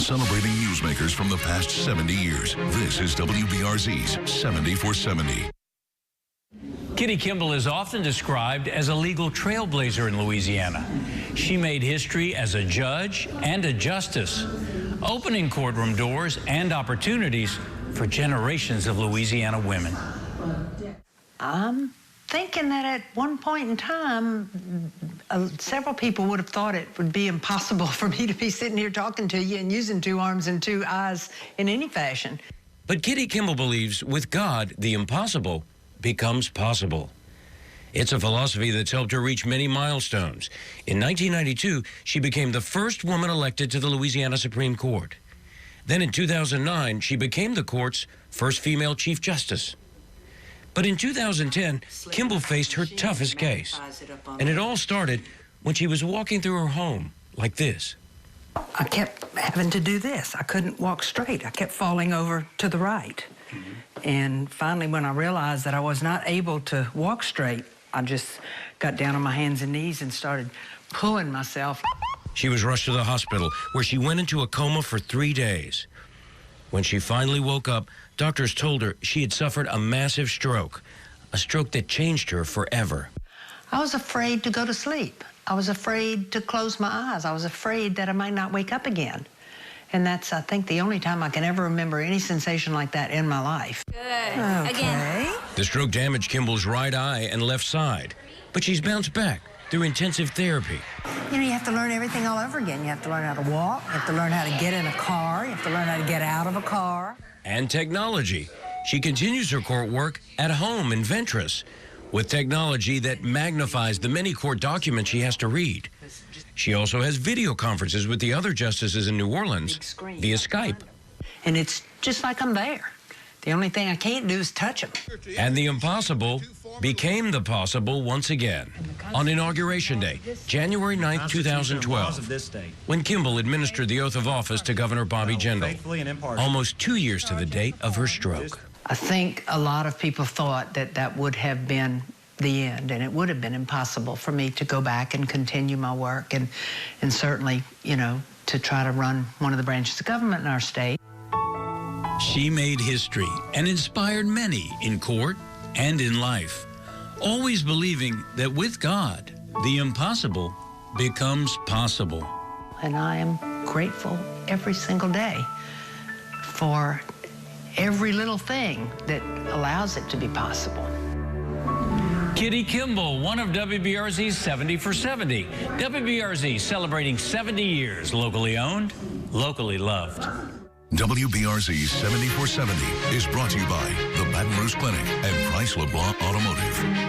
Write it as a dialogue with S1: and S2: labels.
S1: Celebrating newsmakers from the past 70 years. This is WBRZ's 70 for 70.
S2: Kitty Kimball is often described as a legal trailblazer in Louisiana. She made history as a judge and a justice, opening courtroom doors and opportunities for generations of Louisiana women.
S3: I'm thinking that at one point in time, several people would have thought it would be impossible for me to be sitting here talking to you and using two arms and two eyes in any fashion.
S4: But Kitty Kimball believes with God, the impossible becomes possible. It's a philosophy that's helped her reach many milestones. In 1992, she became the first woman elected to the Louisiana Supreme Court. Then in 2009, she became the court's first female Chief Justice. But in 2010, Kimball faced her toughest case. And it all started when she was walking through her home like this.
S3: I kept having to do this. I couldn't walk straight. I kept falling over to the right. And finally, when I realized that I was not able to walk straight, I just got down on my hands and knees and started pulling myself.
S4: She was rushed to the hospital, where she went into a coma for 3 days. When she finally woke up, doctors told her she had suffered a massive stroke, a stroke that changed her forever.
S3: I was afraid to go to sleep. I was afraid to close my eyes. I was afraid that I might not wake up again. And that's, I think, the only time I can ever remember any sensation like that in my life.
S5: Good.
S3: Okay.
S5: Again.
S4: The stroke damaged Kimball's right eye and left side, but she's bounced back through intensive therapy.
S3: You know, you have to learn everything all over again. You have to learn how to walk. You have to learn how to get in a car. You have to learn how to get out of a car.
S4: And technology. She continues her court work at home in Ventress with technology that magnifies the many court documents she has to read. She also has video conferences with the other justices in New Orleans via Skype.
S3: And it's just like I'm there. The only thing I can't do is touch them.
S4: And the impossible became the possible once again on Inauguration Day, January 9th, 2012, when Kimball administered the oath of office to Governor Bobby Jindal, almost 2 years to the date of her stroke.
S3: I think a lot of people thought that that would have been the end, and it would have been impossible for me to go back and continue my work and certainly, you know, to try to run one of the branches of government in our state.
S2: She made history and inspired many in court and in life, always believing that with God, the impossible becomes possible.
S3: And I am grateful every single day for every little thing that allows it to be possible.
S2: Kitty Kimball, one of WBRZ's 70 for 70. WBRZ celebrating 70 years, locally owned, locally loved.
S1: WBRZ 70 for 70 is brought to you by the Baton Rouge Clinic and Price LeBlanc Automotive.